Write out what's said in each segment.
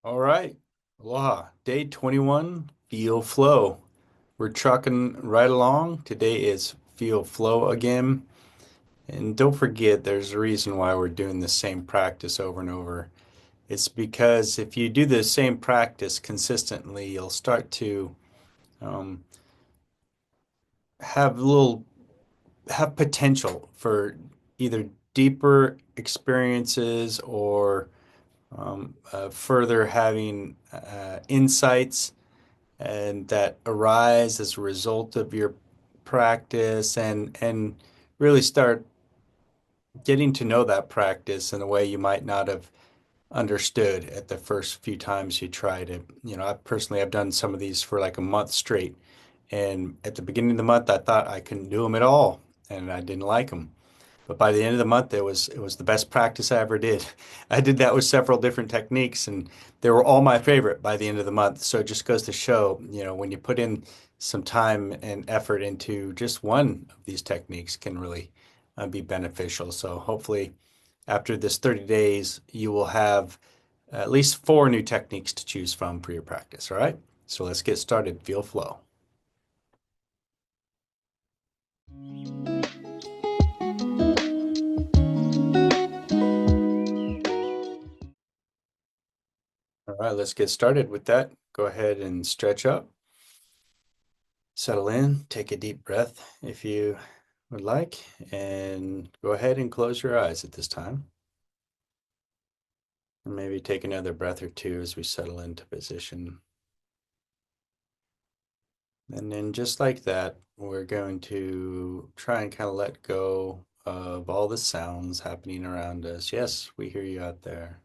All right. Aloha. Day 21, feel flow. We're trucking right along. Today is feel flow again. And don't forget, there's a reason why we're doing the same practice over and over. It's because if you do the same practice consistently, you'll start to um, have little have potential for either deeper experiences or further having insights and that arise as a result of your practice and really start getting to know that practice in a way you might not have understood at the first few times you tried it. I personally have done some of these for like a month straight, and at the beginning of the month I thought I couldn't do them at all and I didn't like them. But by the end of the month, it was the best practice I ever did. I did that with several different techniques, and they were all my favorite by the end of the month. So it just goes to show, when you put in some time and effort into just one of these techniques can really be beneficial. So hopefully, after this 30 days, you will have at least four new techniques to choose from for your practice. All right. So let's get started. Feel flow. All right, let's get started with that. Go ahead and stretch up. Settle in, take a deep breath if you would like, and go ahead and close your eyes at this time. And maybe take another breath or two as we settle into position. And then, just like that, we're going to try and kind of let go of all the sounds happening around us. Yes, we hear you out there.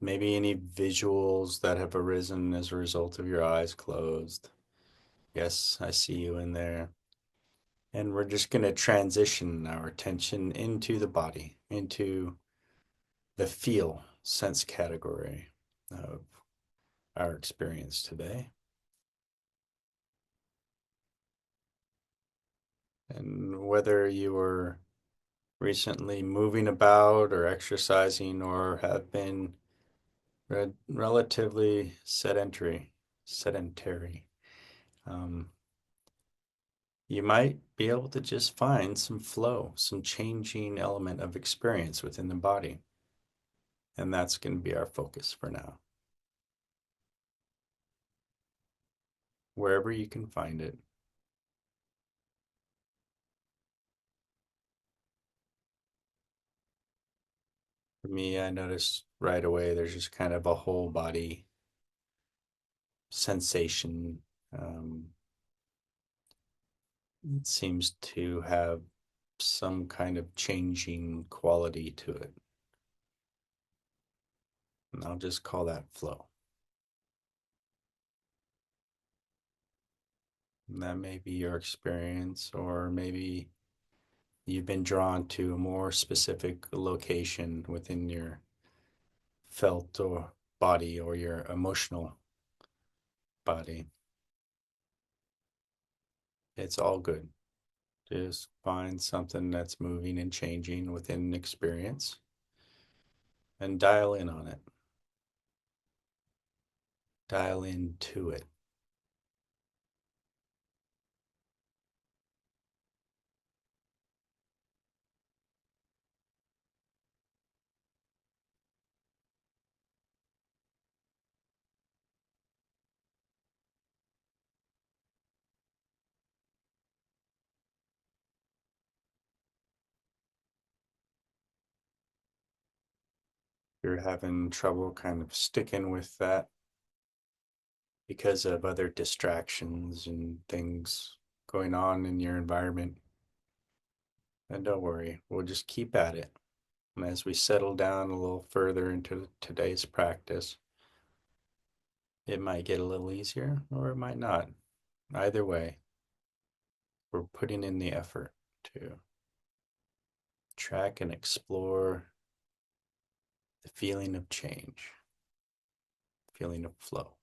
Maybe any visuals that have arisen as a result of your eyes closed. Yes, I see you in there. And we're just going to transition our attention into the body, into the feel sense category of our experience today. And whether you were recently moving about or exercising or have been relatively sedentary, um, you might be able to just find some flow, some changing element of experience within the body. And that's going to be our focus for now. Wherever you can find it. For me, I noticed right away there's just kind of a whole body sensation. It seems to have some kind of changing quality to it. And I'll just call that flow. And that may be your experience, or maybe you've been drawn to a more specific location within your felt or body or your emotional body. It's all good. Just find something that's moving and changing within an experience and dial in on it. Dial into it. If you're having trouble kind of sticking with that because of other distractions and things going on in your environment, then don't worry. We'll just keep at it. And as we settle down a little further into today's practice, it might get a little easier or it might not. Either way, we're putting in the effort to track and explore the feeling of change, feeling of flow.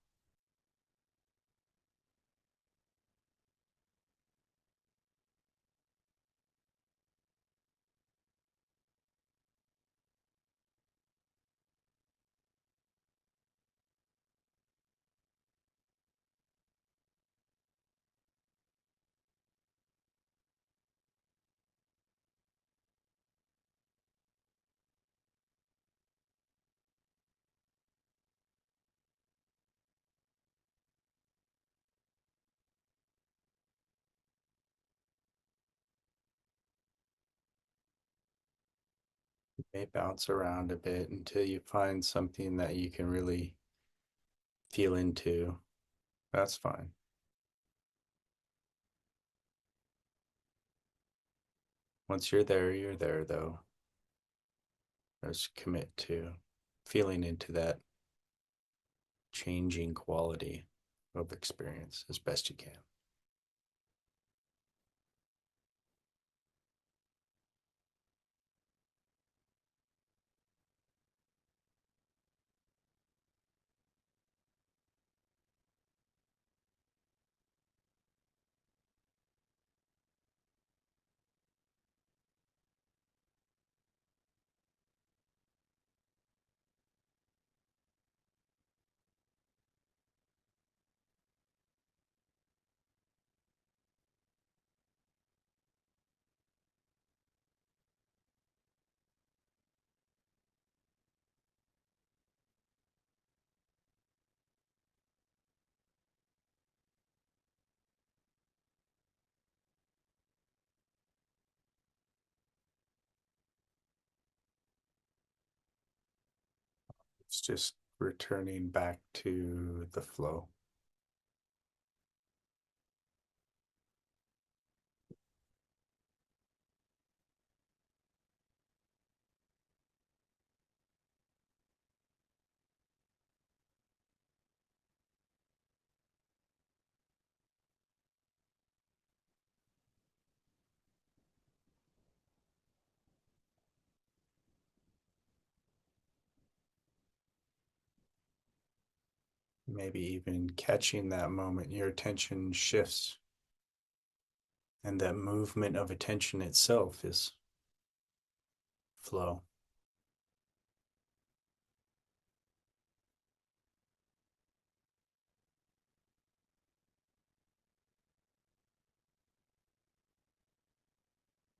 may bounce around a bit until you find something that you can really feel into. That's fine. Once you're there, though. Just commit to feeling into that changing quality of experience as best you can. It's just returning back to the flow. Maybe even catching that moment, your attention shifts, and that movement of attention itself is flow.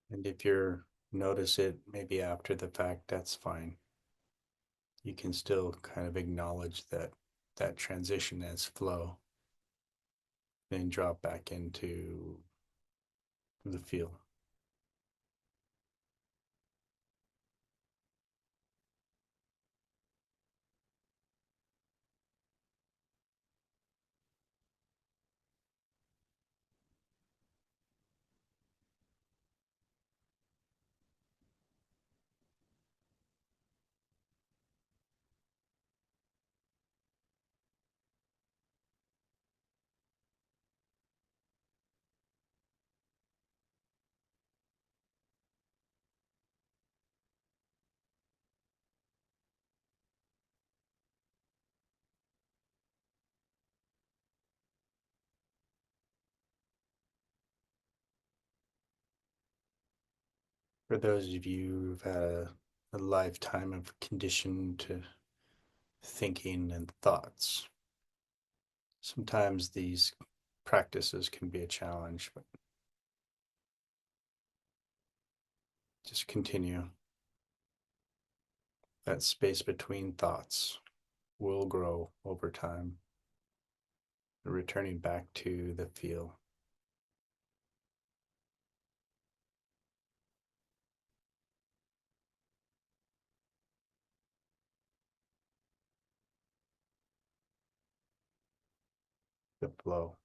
And if you're notice it maybe after the fact, that's fine. You can still kind of acknowledge that transition as flow, then drop back into the feel, for those of you who've had a lifetime of conditioned thinking and thoughts. Sometimes these practices can be a challenge, but just continue. That space between thoughts will grow over time, returning back to the feel, the flow.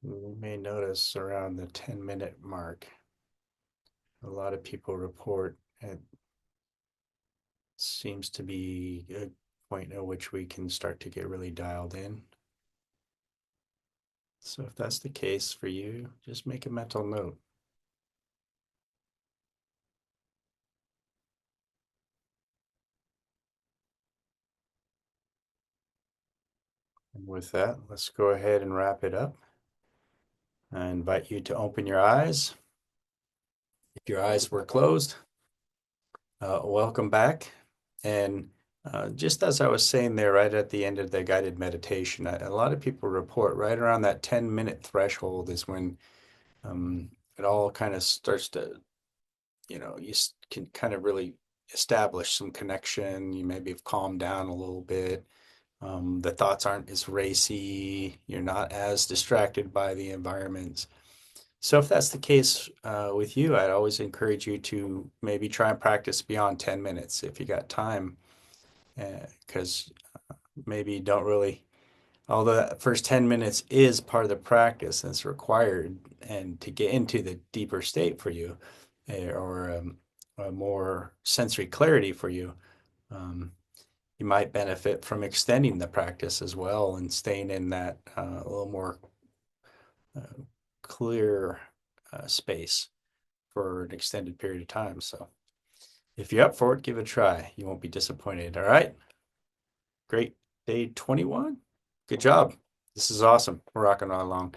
You may notice around the 10-minute mark, a lot of people report it seems to be a point at which we can start to get really dialed in. So if that's the case for you, just make a mental note. And with that, let's go ahead and wrap it up. I invite you to open your eyes. If your eyes were closed, welcome back. And just as I was saying there, right at the end of the guided meditation, a lot of people report right around that 10-minute threshold is when it all kind of starts to, you can kind of really establish some connection. You maybe have calmed down a little bit. The thoughts aren't as racy. You're not as distracted by the environment. So if that's the case with you, I'd always encourage you to maybe try and practice beyond 10 minutes if you got time, because maybe you don't really, although that first 10 minutes is part of the practice and it's required, and to get into the deeper state for you, or a more sensory clarity for you, um, you might benefit from extending the practice as well and staying in that a little more uh, clear space for an extended period of time. So if you're up for it, give it a try. You won't be disappointed. All right. Great. Day 21. Good job. This is awesome. We're rocking on along.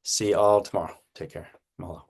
See you all tomorrow. Take care. Mahalo.